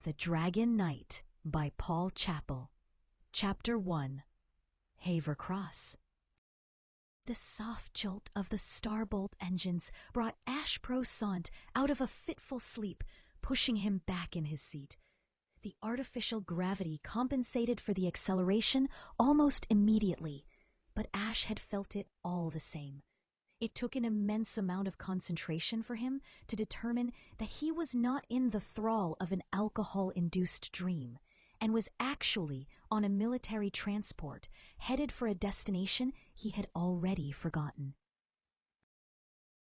The Dragon Knight by Paul Chappell. Chapter 1. Havercross. The soft jolt of the Starbolt engines brought Ash Prosant out of a fitful sleep, pushing him back in his seat. The artificial gravity compensated for the acceleration almost immediately, but Ash had felt it all the same. It took an immense amount of concentration for him to determine that he was not in the thrall of an alcohol-induced dream, and was actually on a military transport headed for a destination he had already forgotten.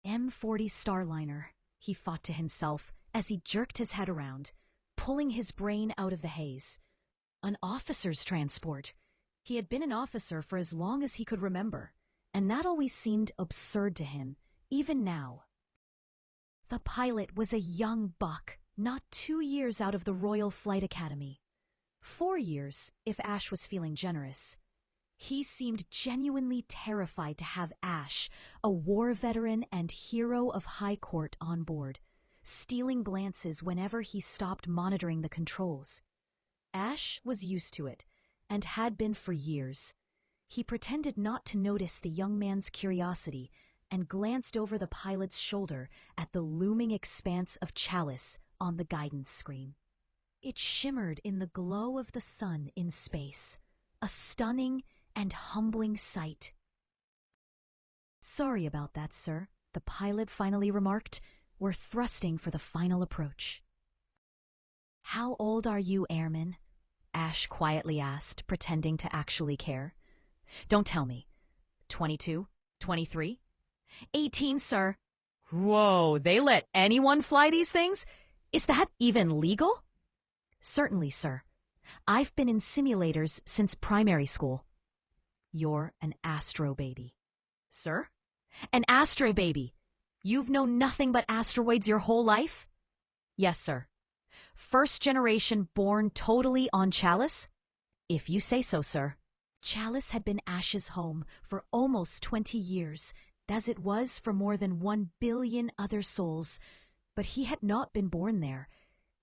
M40 Starliner, he thought to himself as he jerked his head around, pulling his brain out of the haze. An officer's transport. He had been an officer for as long as he could remember, and that always seemed absurd to him, even now. The pilot was a young buck, not 2 years out of the Royal Flight Academy. 4 years, if Ash was feeling generous. He seemed genuinely terrified to have Ash, a war veteran and hero of High Court, on board, stealing glances whenever he stopped monitoring the controls. Ash was used to it, and had been for years. He pretended not to notice the young man's curiosity and glanced over the pilot's shoulder at the looming expanse of Chalice on the guidance screen. It shimmered in the glow of the sun in space, a stunning and humbling sight. "Sorry about that, sir," the pilot finally remarked. "We're thrusting for the final approach." "How old are you, Airman?" Ash quietly asked, pretending to actually care. "Don't tell me. 22? 23? 18, sir." "Whoa, they let anyone fly these things? Is that even legal?" "Certainly, sir. I've been in simulators since primary school." "You're an astro baby." "Sir? An astro baby? You've known nothing but asteroids your whole life?" "Yes, sir." "First generation born totally on Chalice?" "If you say so, sir." Chalice had been Ash's home for almost 20 years, as it was for more than 1 billion other souls, but he had not been born there.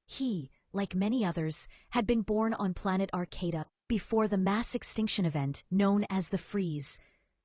He, like many others, had been born on planet Arcata before the mass extinction event known as the Freeze.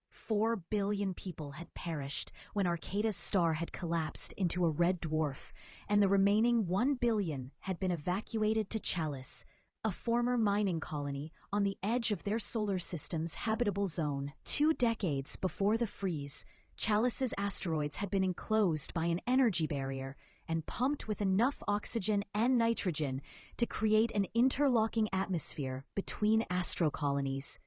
4 billion people had perished when Arcata's star had collapsed into a red dwarf, and the remaining 1 billion had been evacuated to Chalice, a former mining colony on the edge of their solar system's habitable zone. 2 decades before the Freeze, Chalice's asteroids had been enclosed by an energy barrier and pumped with enough oxygen and nitrogen to create an interlocking atmosphere between astrocolonies.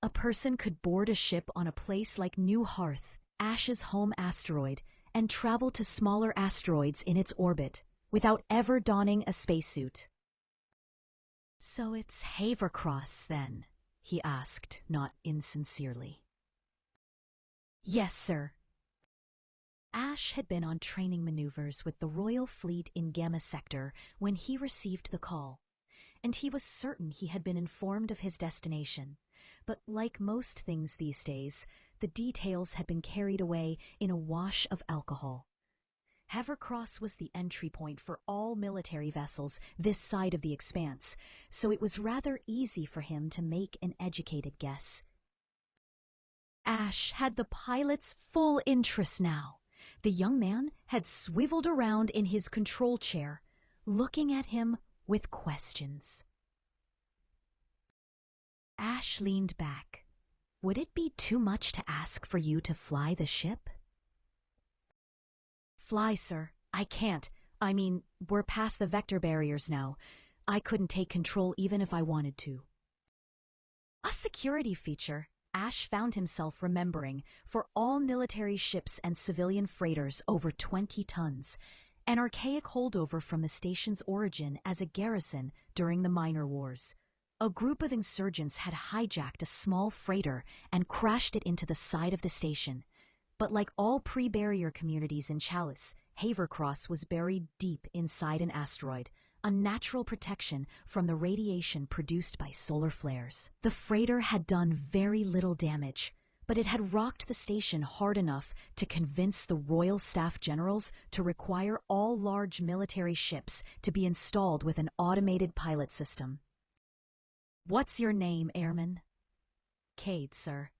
A person could board a ship on a place like New Hearth, Ash's home asteroid, and travel to smaller asteroids in its orbit without ever donning a spacesuit. "So it's Havercross, then?" he asked, not insincerely. "Yes, sir." Ash had been on training maneuvers with the Royal Fleet in Gamma Sector when he received the call, and he was certain he had been informed of his destination. But like most things these days, the details had been carried away in a wash of alcohol. Havercross was the entry point for all military vessels this side of the Expanse, so it was rather easy for him to make an educated guess. Ash had the pilot's full interest now. The young man had swiveled around in his control chair, looking at him with questions. Ash leaned back. "Would it be too much to ask for you to fly the ship?" "Fly, sir. I can't. I mean, we're past the vector barriers now. I couldn't take control even if I wanted to." A security feature, Ash found himself remembering, for all military ships and civilian freighters over 20 tons, an archaic holdover from the station's origin as a garrison during the Minor Wars. A group of insurgents had hijacked a small freighter and crashed it into the side of the station. But like all pre-barrier communities in Chalice, Havercross was buried deep inside an asteroid, a natural protection from the radiation produced by solar flares. The freighter had done very little damage, but it had rocked the station hard enough to convince the Royal Staff Generals to require all large military ships to be installed with an automated pilot system. "What's your name, Airman?" "Cade, sir."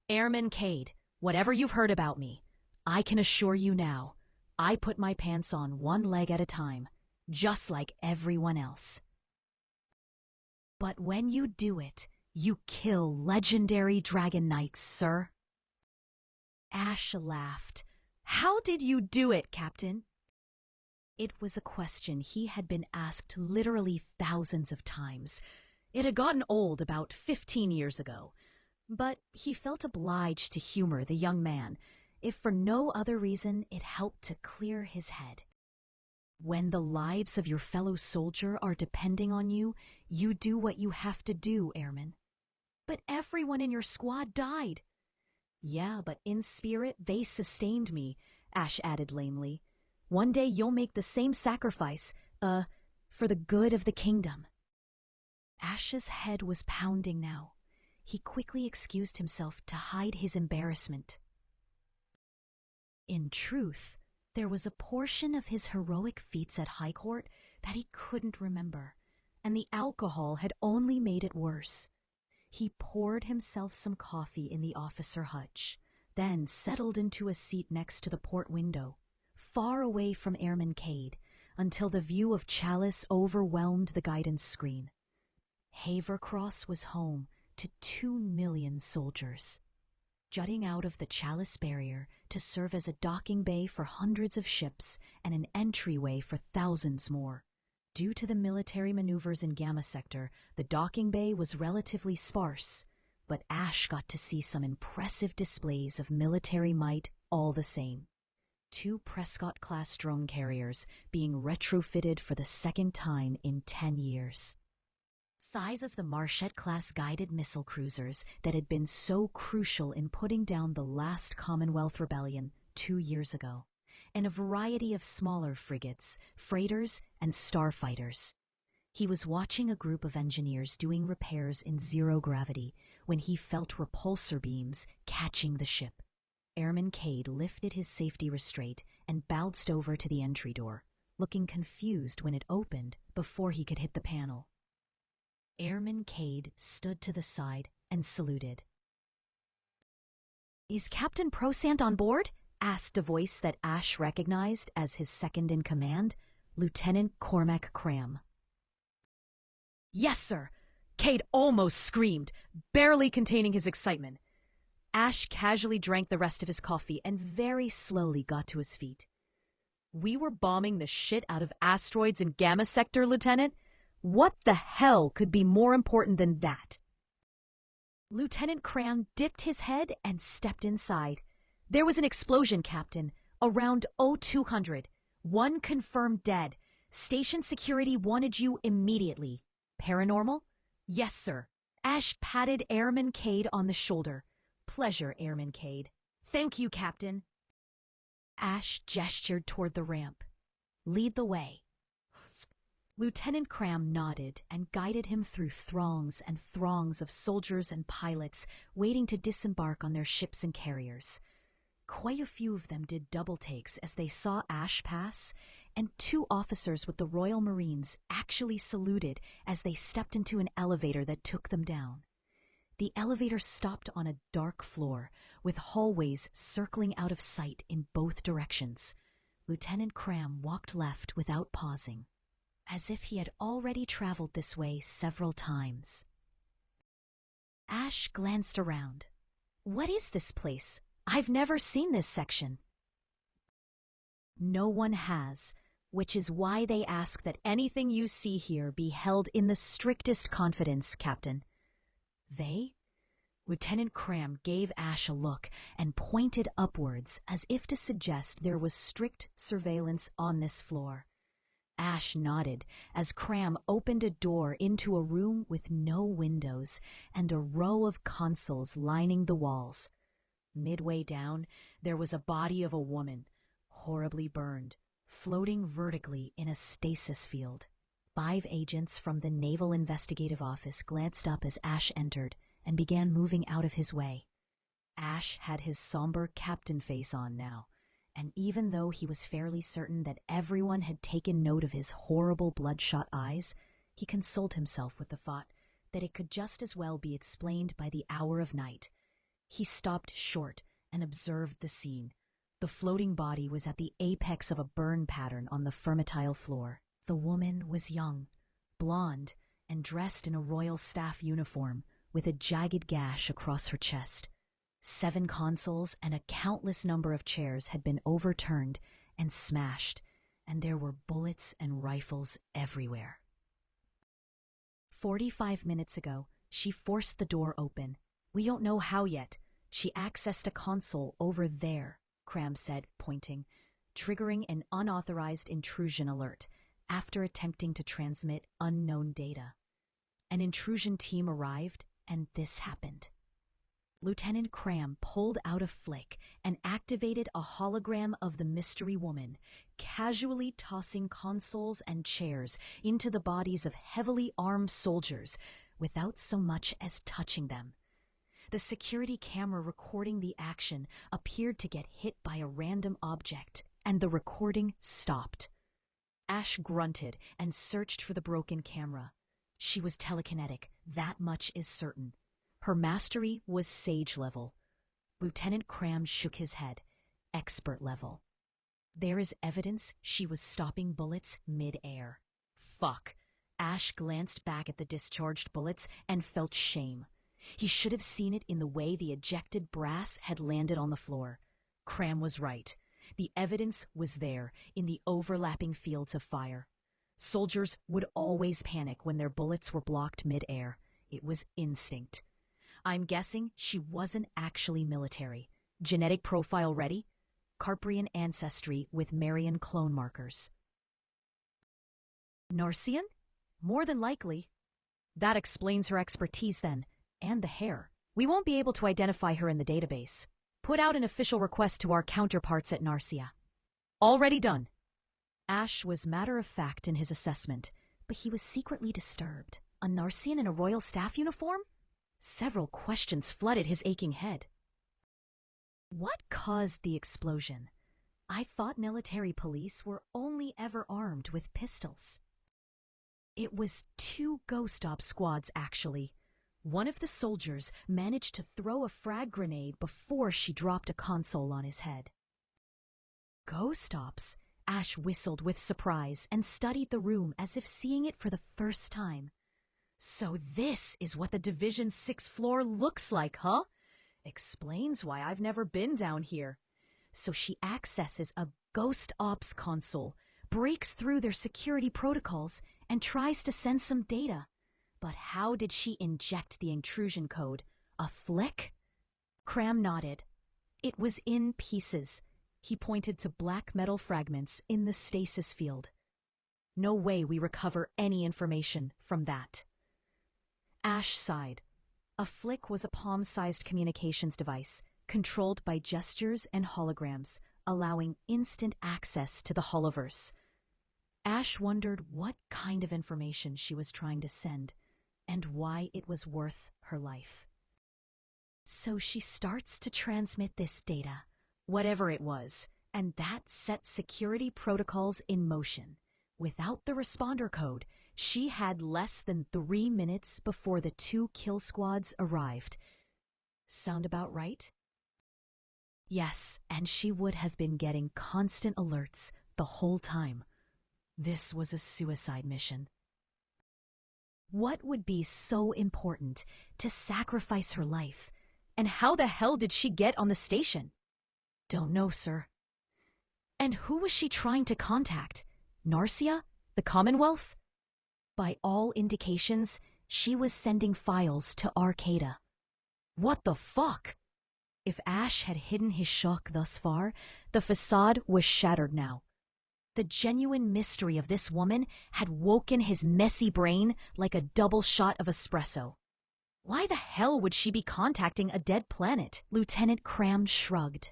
"Airman Cade, whatever you've heard about me, I can assure you now, I put my pants on one leg at a time, just like everyone else. But when you do it, you kill legendary Dragon Knights, sir." Ash laughed. "How did you do it, Captain?" It was a question he had been asked literally thousands of times. It had gotten old about 15 years ago, but he felt obliged to humor the young man, if for no other reason it helped to clear his head. When the lives of your fellow soldier are depending on you, you do what you have to do, Airman. "But everyone in your squad died." "Yeah, but in spirit they sustained me," Ash added lamely. "One day you'll make the same sacrifice, for the good of the kingdom." Ash's head was pounding now. He quickly excused himself to hide his embarrassment. In truth, there was a portion of his heroic feats at High Court that he couldn't remember, and the alcohol had only made it worse. He poured himself some coffee in the officer hutch, then settled into a seat next to the port window, far away from Airman Cade, until the view of Chalice overwhelmed the guidance screen. Havercross was home to 2 million soldiers. Jutting out of the Chalice barrier to serve as a docking bay for hundreds of ships and an entryway for thousands more. Due to the military maneuvers in Gamma Sector, the docking bay was relatively sparse, but Ash got to see some impressive displays of military might all the same. 2 Prescott-class drone carriers being retrofitted for the second time in 10 years. Size as the Marchette-class guided missile cruisers that had been so crucial in putting down the last Commonwealth rebellion 2 years ago, and a variety of smaller frigates, freighters, and starfighters. He was watching a group of engineers doing repairs in zero gravity when he felt repulsor beams catching the ship. Airman Cade lifted his safety restraint and bounced over to the entry door, looking confused when it opened before he could hit the panel. Airman Cade stood to the side and saluted. "Is Captain Prosant on board?" asked a voice that Ash recognized as his second-in-command, Lieutenant Cormac Cram. "Yes, sir!" Cade almost screamed, barely containing his excitement. Ash casually drank the rest of his coffee and very slowly got to his feet. "We were bombing the shit out of asteroids in Gamma Sector, Lieutenant? What the hell could be more important than that?" Lieutenant Cram dipped his head and stepped inside. "There was an explosion, Captain, around 0200. 1 confirmed dead. Station security wanted you immediately. Paranormal?" "Yes, sir." Ash patted Airman Cade on the shoulder. "Pleasure, Airman Cade." "Thank you, Captain." Ash gestured toward the ramp. "Lead the way." Lieutenant Cram nodded and guided him through throngs and throngs of soldiers and pilots waiting to disembark on their ships and carriers. Quite a few of them did double takes as they saw Ash pass, and 2 officers with the Royal Marines actually saluted as they stepped into an elevator that took them down. The elevator stopped on a dark floor, with hallways circling out of sight in both directions. Lieutenant Cram walked left without pausing, as if he had already traveled this way several times. Ash glanced around. "What is this place? I've never seen this section." "No one has, which is why they ask that anything you see here be held in the strictest confidence, Captain." "They?" Lieutenant Cram gave Ash a look and pointed upwards as if to suggest there was strict surveillance on this floor. Ash nodded as Cram opened a door into a room with no windows and a row of consoles lining the walls. Midway down, there was a body of a woman, horribly burned, floating vertically in a stasis field. 5 agents from the Naval Investigative Office glanced up as Ash entered and began moving out of his way. Ash had his somber captain face on now, and even though he was fairly certain that everyone had taken note of his horrible bloodshot eyes, he consoled himself with the thought that it could just as well be explained by the hour of night. He stopped short and observed the scene. The floating body was at the apex of a burn pattern on the fermitile floor. The woman was young, blonde, and dressed in a royal staff uniform with a jagged gash across her chest. 7 consoles and a countless number of chairs had been overturned and smashed, and there were bullets and rifles everywhere. 45 minutes ago, she forced the door open. We don't know how yet. She accessed a console over there, Cram said, pointing, triggering an unauthorized intrusion alert after attempting to transmit unknown data. An intrusion team arrived, and this happened. Lieutenant Cram pulled out a flick and activated a hologram of the mystery woman, casually tossing consoles and chairs into the bodies of heavily armed soldiers without so much as touching them. The security camera recording the action appeared to get hit by a random object, and the recording stopped. Ash grunted and searched for the broken camera. She was telekinetic, that much is certain. Her mastery was sage level. Lieutenant Cram shook his head. Expert level. There is evidence she was stopping bullets mid-air. Fuck. Ash glanced back at the discharged bullets and felt shame. He should have seen it in the way the ejected brass had landed on the floor. Cram was right. The evidence was there in the overlapping fields of fire. Soldiers would always panic when their bullets were blocked mid-air. It was instinct. I'm guessing she wasn't actually military. Genetic profile ready? Carprian ancestry with Marian clone markers. Narcian? More than likely. That explains her expertise then, and the hair. We won't be able to identify her in the database. Put out an official request to our counterparts at Narcia. Already done. Ash was matter-of-fact in his assessment, but he was secretly disturbed. A Narcian in a royal staff uniform? Several questions flooded his aching head. What caused the explosion? I thought military police were only ever armed with pistols. It was 2 Ghost Ops squads, actually. One of the soldiers managed to throw a frag grenade before she dropped a console on his head. Ghost Ops? Ash whistled with surprise and studied the room as if seeing it for the first time. So this is what the Division's 6th floor looks like, huh? Explains why I've never been down here. So she accesses a Ghost Ops console, breaks through their security protocols, and tries to send some data. But how did she inject the intrusion code? A flick? Cram nodded. It was in pieces. He pointed to black metal fragments in the stasis field. No way we recover any information from that. Ash sighed. A flick was a palm-sized communications device, controlled by gestures and holograms, allowing instant access to the holoverse. Ash wondered what kind of information she was trying to send, and why it was worth her life. So she starts to transmit this data, whatever it was, and that set security protocols in motion. Without the responder code, she had less than 3 minutes before the 2 kill squads arrived. Sound about right? Yes, and she would have been getting constant alerts the whole time. This was a suicide mission. What would be so important to sacrifice her life? And how the hell did she get on the station? Don't know, sir. And who was she trying to contact? Narcia? The Commonwealth? By all indications, she was sending files to Arcata. What the fuck? If Ash had hidden his shock thus far, the facade was shattered now. The genuine mystery of this woman had woken his messy brain like a double shot of espresso. Why the hell would she be contacting a dead planet? Lieutenant Cram shrugged.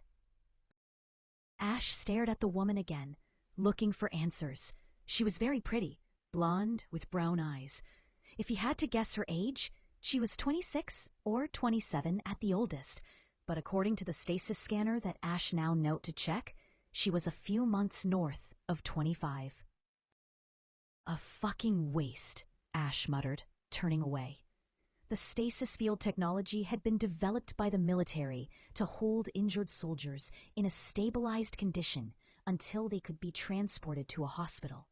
Ash stared at the woman again, looking for answers. She was very pretty, blonde with brown eyes. If he had to guess her age, she was 26 or 27 at the oldest, but according to the stasis scanner that Ash now knelt to check, she was a few months north of 25. A fucking waste, Ash muttered, turning away. The stasis field technology had been developed by the military to hold injured soldiers in a stabilized condition until they could be transported to a hospital.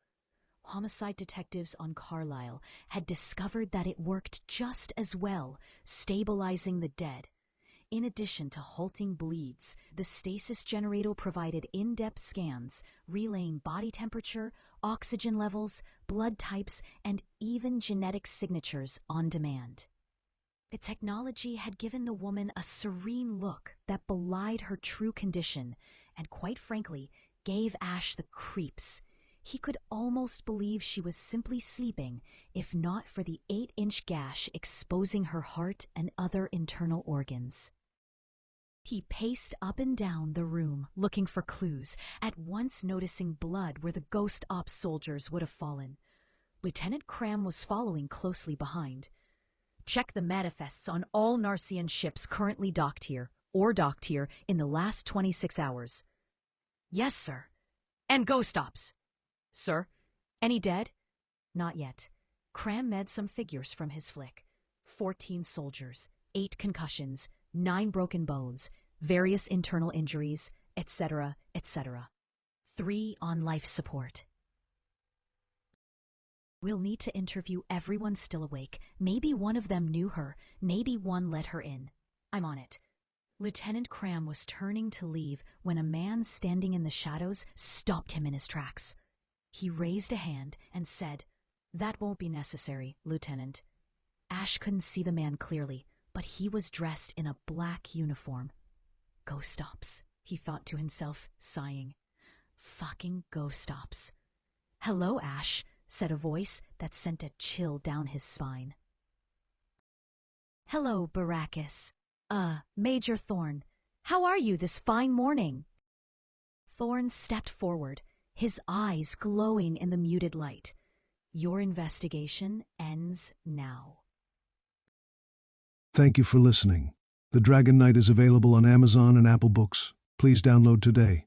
Homicide detectives on Carlisle had discovered that it worked just as well, stabilizing the dead. In addition to halting bleeds, the stasis generator provided in-depth scans, relaying body temperature, oxygen levels, blood types, and even genetic signatures on demand. The technology had given the woman a serene look that belied her true condition and, quite frankly, gave Ash the creeps. He could almost believe she was simply sleeping, if not for the 8-inch gash exposing her heart and other internal organs. He paced up and down the room, looking for clues, at once noticing blood where the Ghost Ops soldiers would have fallen. Lieutenant Cram was following closely behind. Check the manifests on all Narcian ships currently docked here in the last 26 hours. Yes, sir. And Ghost Ops. Sir, any dead? Not yet. Cram med some figures from his flick. 14 soldiers, 8 concussions, 9 broken bones, various internal injuries, etc., etc. 3 on life support. We'll need to interview everyone still awake. Maybe one of them knew her. Maybe one let her in. I'm on it. Lieutenant Cram was turning to leave when a man standing in the shadows stopped him in his tracks. He raised a hand and said, "That won't be necessary, Lieutenant." Ash couldn't see the man clearly, but he was dressed in a black uniform. Ghost Ops, he thought to himself, sighing. Fucking Ghost Ops. "Hello, Ash," said a voice that sent a chill down his spine. "Hello, Baracus. Major Thorne. How are you this fine morning?" Thorne stepped forward, his eyes glowing in the muted light. "Your investigation ends now." Thank you for listening. The Dragon Knight is available on Amazon and Apple Books. Please download today.